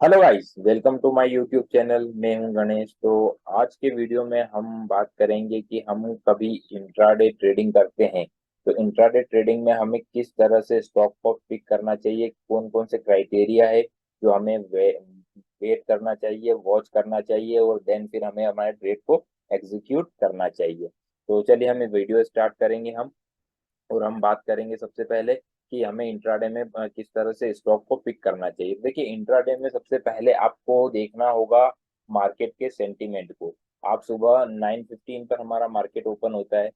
Hello guys, welcome to my YouTube channel. मैं हूं गणेश। तो आज के वीडियो में हम बात करेंगे कि हम कभी इंट्राडे ट्रेडिंग करते हैं तो इंट्राडे ट्रेडिंग में हमें किस तरह से स्टॉक को पिक करना चाहिए, कौन कौन से क्राइटेरिया है जो हमें वेट करना चाहिए, वॉच करना चाहिए और देन फिर हमें हमारे ट्रेड को एग्जीक्यूट करना चाहिए। तो चलिए हम वीडियो स्टार्ट करेंगे और हम बात करेंगे सबसे पहले कि हमें इंट्राडे में किस तरह से स्टॉक को पिक करना चाहिए। देखिए, इंट्राडे में सबसे पहले आपको देखना होगा मार्केट के सेंटीमेंट को। आप सुबह 9:15 पर हमारा मार्केट ओपन होता है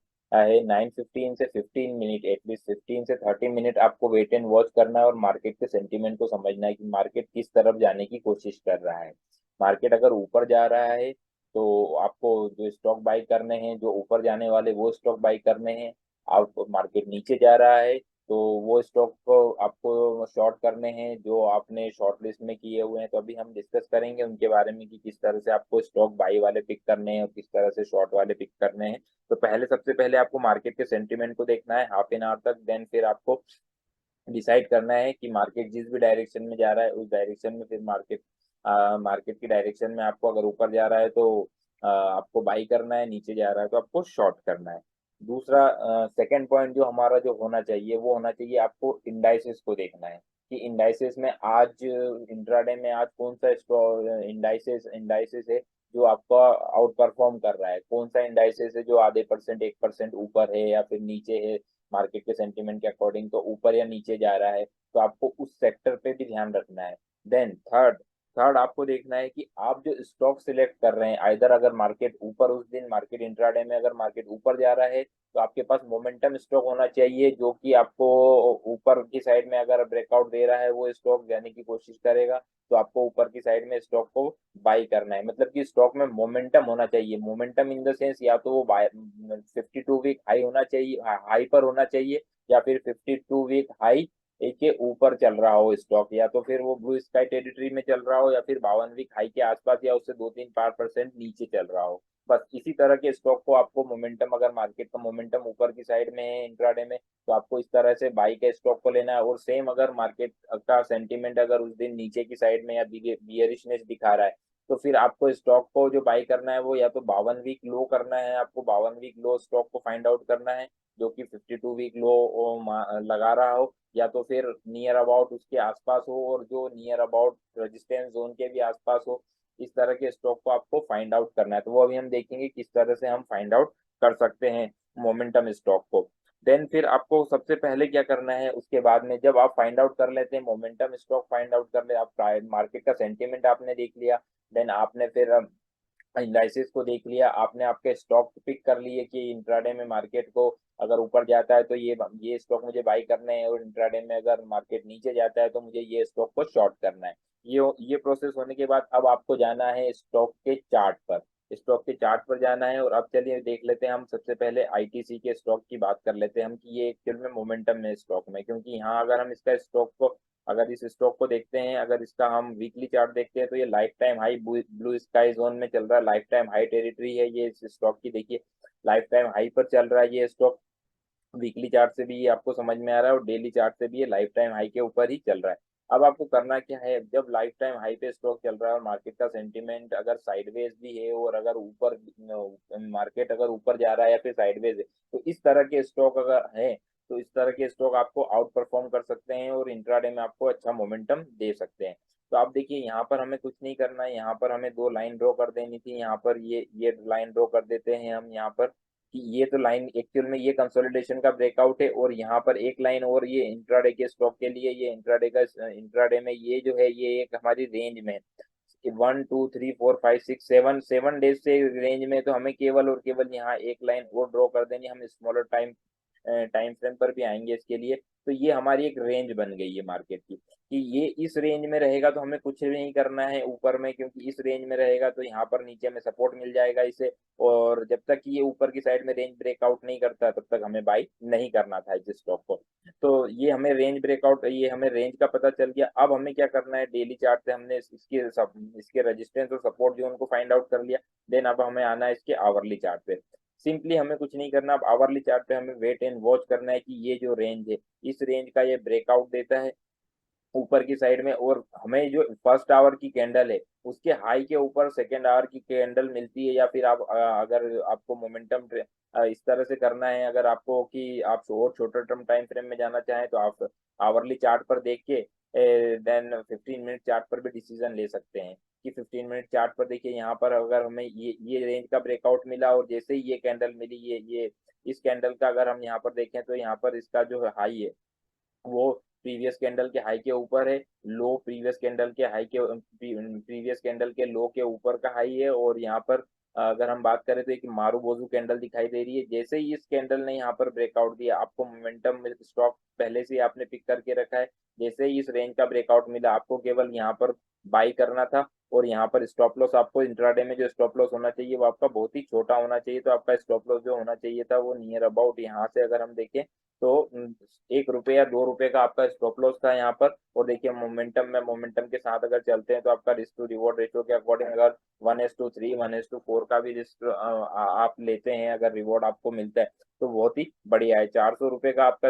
9:15 से 15 मिनट, एटलीस्ट 15 से 30 मिनट आपको वेट एंड वॉच करना है और मार्केट के सेंटीमेंट को समझना है कि मार्केट किस तरफ जाने की कोशिश कर रहा है। मार्केट अगर ऊपर जा रहा है तो आपको जो स्टॉक बाई करने हैं, जो ऊपर जाने वाले वो स्टॉक बाई करने हैं। आप मार्केट नीचे जा रहा है तो वो स्टॉक को आपको शॉर्ट करने हैं जो आपने शॉर्ट लिस्ट में किए हुए हैं। तो अभी हम डिस्कस करेंगे उनके बारे में कि किस तरह से आपको स्टॉक बाई वाले पिक करने हैं और किस तरह से शॉर्ट वाले पिक करने हैं। तो पहले सबसे पहले आपको मार्केट के सेंटीमेंट को देखना है हाफ एन आवर तक। देन फिर आपको डिसाइड करना है कि मार्केट जिस भी डायरेक्शन में जा रहा है उस डायरेक्शन में फिर मार्केट की डायरेक्शन में आपको अगर ऊपर जा रहा है तो आपको बाई करना है, नीचे जा रहा है तो आपको शॉर्ट करना है। दूसरा सेकंड पॉइंट जो हमारा जो होना चाहिए वो होना चाहिए, आपको इंडाइसेस को देखना है कि इंडाइसेस में आज इंट्राडे में आज कौन सा इंडाइसेस इंडाइसेस है जो आपका आउट परफॉर्म कर रहा है, कौन सा इंडाइसेस है जो आधे परसेंट 1% ऊपर है या फिर नीचे है। मार्केट के सेंटीमेंट के अकॉर्डिंग तो ऊपर या नीचे जा रहा है तो आपको उस सेक्टर पे भी ध्यान रखना है। देन थर्ड थर्ड आपको देखना है कि आप जो स्टॉक सिलेक्ट कर रहे हैं, आइदर अगर मार्केट ऊपर उस दिन मार्केट इंट्राडे में अगर मार्केट ऊपर जा रहा है तो आपके पास मोमेंटम स्टॉक होना चाहिए जो कि आपको ऊपर की साइड में अगर ब्रेकआउट दे रहा है वो स्टॉक जाने की कोशिश करेगा। तो आपको ऊपर की साइड में स्टॉक को बाई करना है, मतलब कि स्टॉक में मोमेंटम होना चाहिए। मोमेंटम इन द सेंस या तो वो 52 वीक हाई होना चाहिए, हाई पर होना चाहिए, या फिर 52 वीक हाई के ऊपर चल रहा हो स्टॉक, या तो फिर वो ब्लू स्काई टेरिटरी में चल रहा हो, या फिर 52 वीक हाई के आसपास या उससे 2-3-4% नीचे चल रहा हो। बस इसी तरह के स्टॉक को आपको मोमेंटम, अगर मार्केट का मोमेंटम ऊपर की साइड में है इंट्राडे में तो आपको इस तरह से बाई के स्टॉक को लेना है। और सेम अगर मार्केट का सेंटीमेंट अगर उस दिन नीचे की साइड में या बियरिशनेस दिखा रहा है तो फिर आपको स्टॉक को जो बाई करना है वो या तो 52 वीक लो करना है, आपको 52 वीक लो स्टॉक को फाइंड आउट करना है जो कि 52 वीक लो लगा रहा हो, या तो फिर नियर अबाउट उसके आसपास हो और जो नियर अबाउट रेजिस्टेंस जोन के भी आसपास हो। इस तरह के स्टॉक को आपको फाइंड आउट करना है। तो वो अभी हम देखेंगे किस तरह से हम फाइंड आउट कर सकते हैं मोमेंटम स्टॉक को। देन फिर आपको सबसे पहले क्या करना है, उसके बाद में जब आप फाइंड आउट कर लेते हैं मोमेंटम स्टॉक फाइंड आउट कर ले, आप मार्केट का सेंटीमेंट आपने देख लिया, देन आपने फिर एनालिसिस को देख लिया, आपने आपके स्टॉक पिक कर लिए कि इंट्राडे में मार्केट को अगर ऊपर जाता है तो ये स्टॉक मुझे बाई करने हैं और इंट्राडे में अगर मार्केट नीचे जाता है तो मुझे ये स्टॉक को शॉर्ट करना है। ये प्रोसेस होने के बाद अब आपको जाना है स्टॉक के चार्ट पर। स्टॉक के चार्ट पर जाना है और अब चलिए देख लेते हैं हम सबसे पहले आईटीसी के स्टॉक की बात कर लेते हैं हम कि ये एक्चुअल में मोमेंटम में स्टॉक में, क्योंकि यहाँ अगर हम इसका स्टॉक को अगर इस स्टॉक को देखते हैं, अगर इसका हम वीकली चार्ट देखते हैं तो ये life time high blue sky zone में चल रहा है, लाइफ टाइम हाई टेरिटरी है ये इस स्टॉक की। देखिए, लाइफ टाइम हाई पर चल रहा है ये स्टॉक। वीकली चार्ट से भी ये आपको समझ में आ रहा है और डेली चार्ट से भी ये लाइफ टाइम हाई के ऊपर ही चल रहा है। अब आपको करना क्या है, जब लाइफ टाइम हाई पे स्टॉक चल रहा है और मार्केट का सेंटीमेंट अगर साइडवेज भी है और अगर ऊपर मार्केट अगर ऊपर जा रहा है या फिर साइडवेज है तो इस तरह के स्टॉक अगर है तो इस तरह के स्टॉक आपको आउट परफॉर्म कर सकते हैं और इंट्राडे में आपको अच्छा मोमेंटम दे सकते हैं। तो आप देखिए, यहाँ पर हमें कुछ नहीं करना है, यहाँ पर हमें दो लाइन ड्रॉ कर देनी थी। यहाँ पर ये लाइन ड्रॉ कर देते हैं हम यहाँ पर कि ये तो लाइन एक्चुअल में ये कंसोलिडेशन का ब्रेकआउट है और यहाँ पर एक लाइन और ये इंट्राडे के स्टॉक के लिए, ये इंट्राडे में ये जो है ये एक हमारी रेंज में 1 2 3 4 5 6 7 डेज से रेंज में। तो हमें केवल और केवल यहाँ एक लाइन और ड्रॉ कर देनी, हम स्मॉलर टाइम फ्रेम पर भी आएंगे इसके लिए। तो ये हमारी एक रेंज बन गई है मार्केट की कि ये इस रेंज में रहेगा तो हमें कुछ भी नहीं करना है ऊपर में, क्योंकि इस रेंज में रहेगा तो यहाँ पर नीचे में सपोर्ट मिल जाएगा इसे। और जब तक ये ऊपर की साइड में रेंज ब्रेकआउट नहीं करता तब तक हमें बाई नहीं करना था इस स्टॉक को। तो ये हमें रेंज ब्रेकआउट, ये हमें रेंज का पता चल गया। अब हमें क्या करना है, डेली चार्ट से हमने इसके रेजिस्टेंस और सपोर्ट जोन को फाइंड आउट कर लिया। देन अब हमें आना है इसके आवरली चार्ट पे। सिंपली हमें कुछ नहीं करना, अब आवरली चार्ट पे हमें वेट एंड वॉच करना है कि ये जो रेंज है इस रेंज का ये ब्रेकआउट देता है ऊपर की साइड में, और हमें जो फर्स्ट आवर की कैंडल है उसके हाई के ऊपर सेकेंड आवर की कैंडल मिलती है, या फिर आप अगर आपको मोमेंटम इस तरह से करना है, अगर आपको कि आप और छोटे टर्म टाइम फ्रेम में जाना चाहें तो आप आवरली चार्ट पर देख के देन 15 मिनट चार्ट पर भी डिसीजन ले सकते हैं कि 15 मिनट चार्ट पर देखिए, यहाँ पर अगर हमें ये रेंज का ब्रेकआउट मिला और जैसे ही ये कैंडल मिली, ये इस कैंडल का अगर हम यहाँ पर देखें तो यहाँ पर इसका जो हाई है वो प्रीवियस कैंडल के हाई के ऊपर है, लो प्रीवियस कैंडल के हाई के प्रीवियस कैंडल के लो के ऊपर का हाई है। और यहाँ पर अगर हम बात करें तो एक मारूबोजू कैंडल दिखाई दे रही है। जैसे ही इस कैंडल ने यहाँ पर ब्रेकआउट दिया, आपको मोमेंटम स्टॉक पहले से ही आपने पिक करके रखा है, जैसे ही इस रेंज का ब्रेकआउट मिला आपको केवल यहाँ पर बाई करना था। और यहाँ पर स्टॉप लॉस आपको इंट्राडे में जो स्टॉप लॉस होना चाहिए वो आपका बहुत ही छोटा होना चाहिए, तो आपका स्टॉप लॉस जो होना चाहिए था वो नियर अबाउट यहाँ से अगर हम देखें तो 1 रुपये या 2 रुपये का आपका स्टॉप लॉस था यहाँ पर। और देखिए मोमेंटम के साथ अगर चलते हैं तो आपका रिस्क टू रिवॉर्ड रेशियो के अकॉर्डिंग अगर 1:3 1:4 का भी रिस्क आप लेते हैं, अगर रिवॉर्ड आपको मिलता है तो बहुत ही बढ़िया है। 400 रुपये का आपका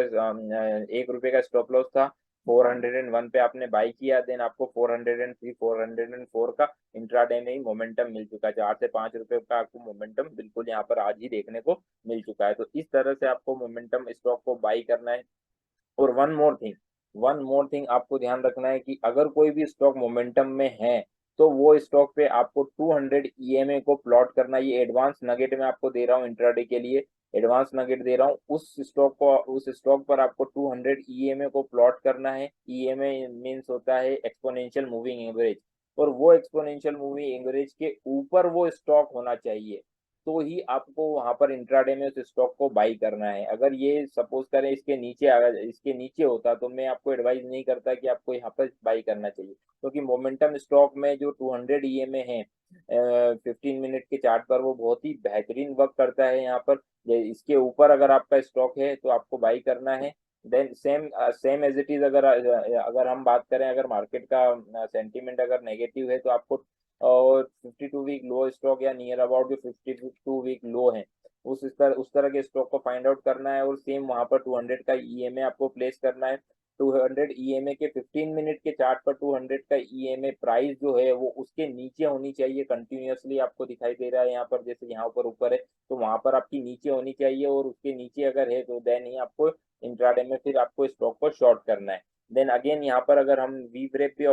1 रुपये का स्टॉप लॉस था, 401 पे आपने बाई किया, देन आपको 403 404 का इंट्राडे में ही मोमेंटम मिल चुका है। 4 से 5 रुपए का आपको मोमेंटम बिल्कुल यहाँ पर आज ही देखने को मिल चुका है। तो इस तरह से आपको मोमेंटम स्टॉक को बाई करना है। और वन मोर थिंग आपको ध्यान रखना है कि अगर कोई भी स्टॉक मोमेंटम में है तो वो स्टॉक पे आपको 200 ईएमए को प्लॉट करना। ये एडवांस नगेट में आपको दे रहा हूँ, इंट्राडे के लिए एडवांस नगेट दे रहा हूँ। उस स्टॉक पर आपको 200 ईएमए को प्लॉट करना है। ईएमए मीन्स होता है एक्सपोनेंशियल मूविंग एवरेज, और वो एक्सपोनेंशियल मूविंग एवरेज के ऊपर वो स्टॉक होना चाहिए, तो ही आपको वहां पर इंट्राडे में उस स्टॉक को बाई करना है। अगर ये सपोज करें इसके नीचे, अगर इसके नीचे होता तो मैं आपको एडवाइस नहीं करता कि आपको यहाँ पर बाई करना चाहिए, क्योंकि मोमेंटम स्टॉक में जो 200 ईएमए है 15 मिनट के चार्ट पर वो बहुत ही बेहतरीन वर्क करता है यहाँ पर। इसके ऊपर अगर आपका स्टॉक है तो आपको बाई करना है। Then same same as it is, अगर हम बात करें, अगर मार्केट का सेंटीमेंट अगर नेगेटिव है तो आपको और 52 वीक लो स्टॉक या नियर अबाउट जो 52 वीक लो है उस तरह के स्टॉक को फाइंड आउट करना है, और सेम वहां पर 200 का ईएमए आपको प्लेस करना है। 200 ईएमए के 15 मिनट के चार्ट पर 200 का ईएमए प्राइस जो है वो उसके नीचे होनी चाहिए। कंटिन्यूअसली आपको दिखाई दे रहा है यहाँ पर, जैसे यहाँ पर ऊपर है तो वहां पर आपकी नीचे होनी चाहिए, और उसके नीचे अगर है तो देन ही आपको इंट्राडे में फिर आपको स्टॉक को शॉर्ट करना है। देन अगेन यहाँ पर अगर हम वी ब्रेप पे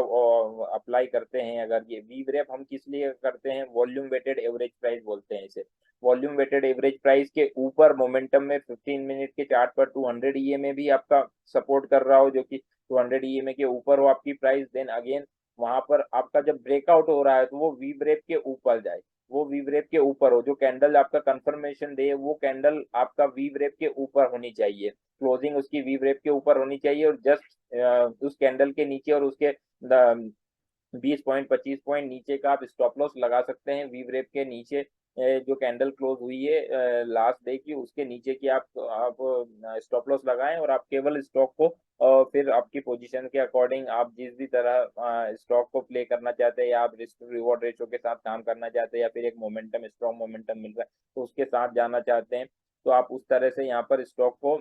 अप्लाई करते हैं, अगर ये वी ब्रेप हम किस लिए करते हैं, वॉल्यूम वेटेड एवरेज प्राइस बोलते हैं इसे। वॉल्यूम वेटेड एवरेज प्राइस के ऊपर मोमेंटम में 15 मिनट के चार्ट पर 200 ईएमए भी आपका सपोर्ट कर रहा हो, जो कि 200 ईएमए के ऊपर हो आपकी प्राइस, देन अगेन वहां पर आपका जब ब्रेकआउट हो रहा है तो वो वी ब्रेप के ऊपर जाए, वो वी ब्रेप के ऊपर हो, जो कैंडल आपका कंफर्मेशन दे वो कैंडल आपका वी ब्रेप के ऊपर होनी चाहिए, क्लोजिंग उसकी वी ब्रेप के ऊपर होनी चाहिए। और जस्ट उस कैंडल के नीचे और उसके 20 पॉइंट 25 पॉइंट नीचे का आप स्टॉप लॉस लगा सकते हैं। वी ब्रेप के नीचे जो कैंडल क्लोज हुई है लास्ट डे की, उसके नीचे की आप स्टॉप लॉस लगाएं, और आप केवल स्टॉक को फिर आपकी पोजीशन के अकॉर्डिंग आप जिस भी तरह स्टॉक को प्ले करना चाहते हैं, या आप रिस्क रिवॉर्ड रेशो के साथ काम करना चाहते हैं, या फिर एक मोमेंटम स्ट्रॉन्ग मोमेंटम मिल रहा है तो उसके साथ जाना चाहते हैं, तो आप उस तरह से यहाँ पर स्टॉक को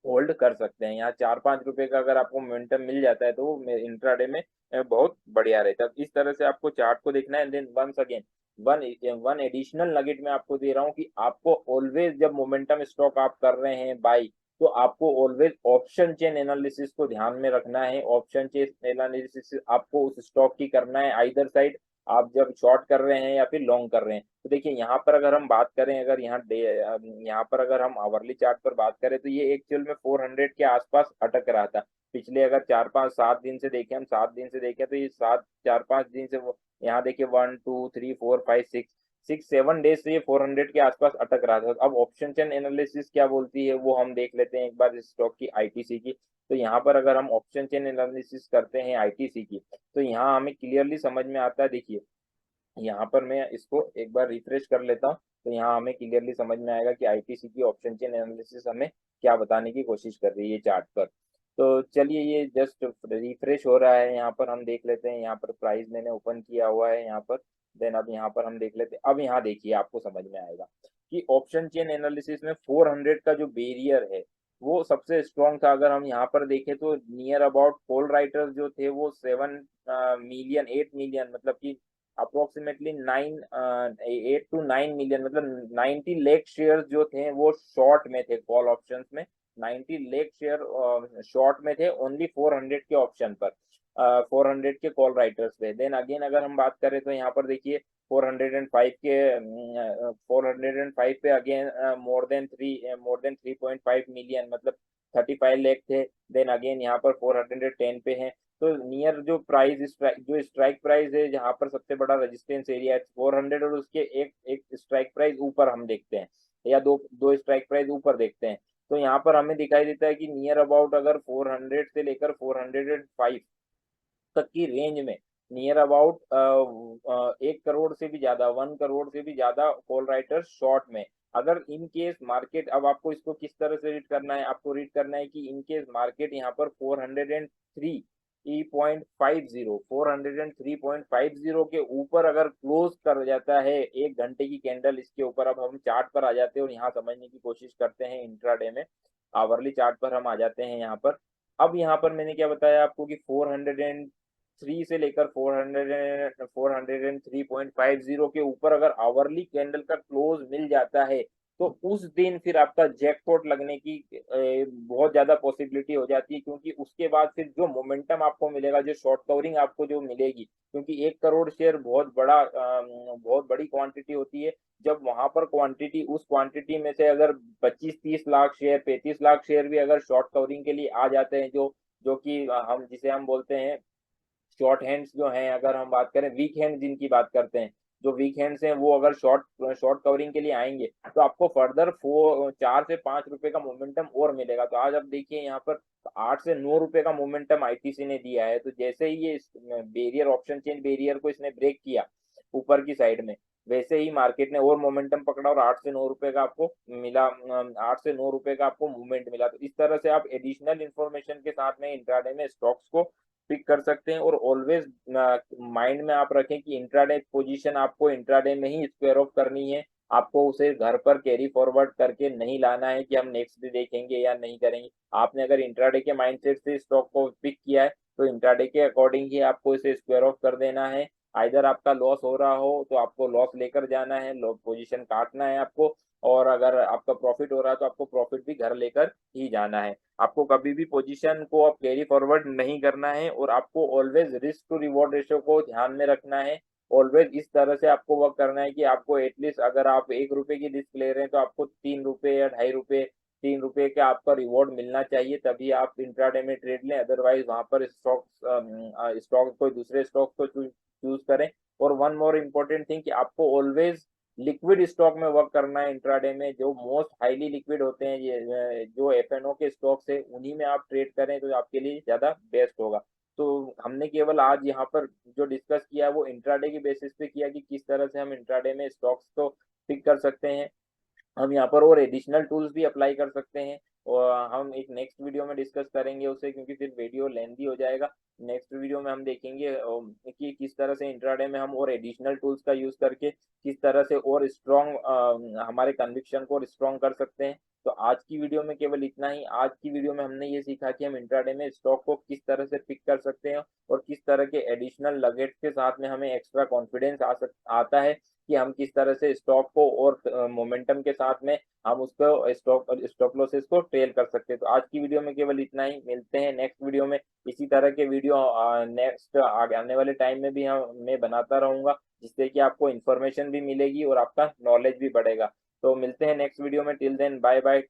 होल्ड कर सकते हैं। यहाँ 4-5 रुपए का अगर आपको मोमेंटम मिल जाता है तो वो इंट्राडे में बहुत बढ़िया रहता है। इस तरह से आपको चार्ट को देखना है। Then once again one one additional nugget में आपको दे रहा हूँ कि आपको ऑलवेज जब मोमेंटम स्टॉक आप कर रहे हैं बाई, तो आपको ऑलवेज ऑप्शन चेन एनालिसिस को ध्यान में रखना है। ऑप्शन चेन एनालिसिस आपको उस स्टॉक की करना है आइदर साइड, आप जब शॉर्ट कर रहे हैं या फिर लॉन्ग कर रहे हैं। तो देखिए यहाँ पर अगर हम बात करें, अगर यहाँ पर अगर हम आवरली चार्ट पर बात करें तो ये एक्चुअल में 400 के आसपास अटक रहा था। पिछले अगर 4-5-7 दिन से देखें, हम 7 दिन से देखें तो ये 4-5 दिन से वो यहाँ देखिए 1 2 3 4 5 6 6 7 डेज से ये 400 के आसपास अटक रहा था। अब ऑप्शन चेन एनालिसिस क्या बोलती है वो हम देख लेते हैं एक बार इस स्टॉक की आईटीसी की। तो यहाँ पर अगर हम ऑप्शन चेन एनालिसिस करते हैं आईटीसी की, तो यहाँ हमें क्लियरली समझ में आता है। देखिए यहाँ पर मैं इसको एक बार रिफ्रेश कर लेता हूँ, तो यहाँ हमें क्लियरली समझ में आएगा कि आईटीसी की ऑप्शन चेन एनालिसिस हमें क्या बताने की कोशिश कर रही है चार्ट पर। तो चलिए ये जस्ट रिफ्रेश हो रहा है, यहाँ पर हम देख लेते हैं। यहाँ पर प्राइस मैंने ओपन किया हुआ है यहाँ पर, देन अब यहाँ पर हम देख लेते हैं। अब यहाँ देखिए आपको समझ में आएगा कि ऑप्शन चेन एनालिसिस में 400 का जो बैरियर है वो सबसे स्ट्रॉन्ग था। अगर हम यहाँ पर देखें तो नियर अबाउट कॉल राइटर्स जो थे वो 7 मिलियन 8 मिलियन, मतलब कि अप्रोक्सीमेटली 8 to 9 मिलियन, मतलब 90 लाख शेयर जो थे वो शॉर्ट में थे कॉल ऑप्शंस में। 90 लाख शेयर शॉर्ट में थे ओनली 400 के ऑप्शन पर, 400 के कॉल राइटर्स पे। देन अगेन अगर हम बात करें तो यहाँ पर देखिए 405 के 405 पे अगेन मोर देन 3.5 मिलियन, मतलब 35 लाख थे। देन अगेन यहाँ पर 410 पे है। तो नियर जो जो स्ट्राइक प्राइस है, जहाँ पर सबसे बड़ा रेजिस्टेंस एरिया है 400, और उसके एक एक स्ट्राइक प्राइस ऊपर हम देखते हैं, या दो दो स्ट्राइक प्राइस ऊपर देखते हैं। तो यहाँ पर हमें दिखाई देता है कि नियर अबाउट अगर 400 से लेकर 405 तक की रेंज में, नियर अबाउट 1 करोड़ से भी ज्यादा, 1 करोड़ से भी ज्यादा कॉल राइटर शॉर्ट में। अगर इन केस मार्केट, अब आपको इसको किस तरह से रीड करना है, आपको रीड करना है कि इन केस मार्केट यहाँ पर 403.50 के ऊपर अगर क्लोज कर जाता है, 1 घंटे की कैंडल इसके ऊपर। अब हम चार्ट पर आ जाते हैं और यहाँ समझने की कोशिश करते हैं इंट्राडे में। आवरली चार्ट पर हम आ जाते हैं यहाँ पर। अब यहाँ पर मैंने क्या बताया आपको कि 403 से लेकर 403.50 के ऊपर अगर आवरली कैंडल का क्लोज मिल जाता है, तो उस दिन फिर आपका जैकपॉट लगने की बहुत ज्यादा पॉसिबिलिटी हो जाती है। क्योंकि उसके बाद फिर जो मोमेंटम आपको मिलेगा, जो शॉर्ट कवरिंग आपको जो मिलेगी, क्योंकि 1 करोड़ शेयर बहुत बड़ी क्वांटिटी होती है। जब वहां पर क्वांटिटी, उस क्वांटिटी में से अगर 25-30 लाख शेयर, 35 लाख शेयर भी अगर शॉर्ट कवरिंग के लिए आ जाते हैं, जो जो कि हम जिसे हम बोलते हैं शॉर्ट हैंड्स जो हैं, अगर हम बात करें वीक हैंड जिनकी बात करते हैं, जो वीक हैंड्स हैं वो अगर शॉर्ट कवरिंग के लिए आएंगे, तो आपको फर्दर 4 से 5 रुपए का मोमेंटम और मिलेगा। तो आज आप देखिए यहाँ पर 8 से 9 रुपए का मोमेंटम आईटीसी ने दिया है। तो जैसे ही ये बेरियर, ऑप्शन चेन बेरियर को इसने ब्रेक किया ऊपर की साइड में, वैसे ही मार्केट ने और मोमेंटम पकड़ा और 8 से 9 रुपए का आपको मिला, 8 से 9 रुपए का आपको मूवमेंट मिला। तो इस तरह से आप एडिशनल इंफॉर्मेशन के साथ में इंट्राडे में स्टॉक्स को पिक कर सकते हैं। और ऑलवेज माइंड में आप रखें कि इंट्राडे पोजीशन आपको इंट्राडे में ही स्क्वायर ऑफ करनी है। आपको उसे घर पर कैरी फॉरवर्ड करके नहीं लाना है कि हम नेक्स्ट डे देखेंगे या नहीं करेंगे। आपने अगर इंट्राडे के माइंडसेट से स्टॉक को पिक किया है, तो इंट्राडे के अकॉर्डिंग ही आपको इसे स्क्वायर ऑफ कर देना है। आइदर आपका लॉस हो रहा हो तो आपको लॉस लेकर जाना है, लॉस पोजीशन काटना है आपको, और अगर आपका प्रॉफिट हो रहा है तो आपको प्रॉफिट भी घर लेकर ही जाना है। आपको कभी भी पोजीशन को आप कैरी फॉरवर्ड नहीं करना है, और आपको always risk to reward ratio को ध्यान में रखना है। ऑलवेज इस तरह से आपको वर्क करना है कि आपको एटलीस्ट, अगर आप 1 रुपए की रिस्क ले रहे हैं, तो आपको 3 रुपए या 2.5 रुपए, 3 रुपए का आपका रिवॉर्ड मिलना चाहिए, तभी आप इंट्राडे में ट्रेड लें। अदरवाइज वहां पर स्टॉक कोई दूसरे स्टॉक को चूज करें। और वन मोर इम्पोर्टेंट थिंग कि आपको ऑलवेज लिक्विड स्टॉक में वर्क करना है इंट्राडे में। जो मोस्ट हाईली लिक्विड होते हैं, ये जो एफएनओ के स्टॉक्स है, उन्हीं में आप ट्रेड करें तो आपके लिए ज्यादा बेस्ट होगा। तो हमने केवल आज यहाँ पर जो डिस्कस किया वो इंट्राडे की बेसिस पे किया कि किस तरह से हम इंट्राडे में स्टॉक्स को पिक कर सकते हैं। हम यहाँ पर और एडिशनल टूल्स भी अप्लाई कर सकते हैं, और हम एक नेक्स्ट वीडियो में डिस्कस करेंगे उसे, क्योंकि फिर वीडियो लेंथी हो जाएगा। नेक्स्ट वीडियो में हम देखेंगे कि किस तरह से इंट्राडे में हम और एडिशनल टूल्स का यूज करके किस तरह से और स्ट्रॉन्ग हमारे कन्विक्शन को स्ट्रॉन्ग कर सकते हैं। तो आज की वीडियो में केवल इतना ही। आज की वीडियो में हमने ये सीखा कि हम इंट्राडे में स्टॉक को किस तरह से पिक कर सकते हैं, और किस तरह के एडिशनल लगेट्स के साथ में हमें एक्स्ट्रा कॉन्फिडेंस आता है कि हम किस तरह से स्टॉक को और मोमेंटम के साथ में हम उसको स्टॉप लॉसेस को ट्रेल कर सकते हैं। तो आज की वीडियो में केवल इतना ही। मिलते हैं नेक्स्ट वीडियो में। इसी तरह के वीडियो नेक्स्ट आने वाले टाइम में भी मैं बनाता रहूंगा, जिससे कि आपको इन्फॉर्मेशन भी मिलेगी और आपका नॉलेज भी बढ़ेगा। तो मिलते हैं नेक्स्ट वीडियो में। Till then bye bye.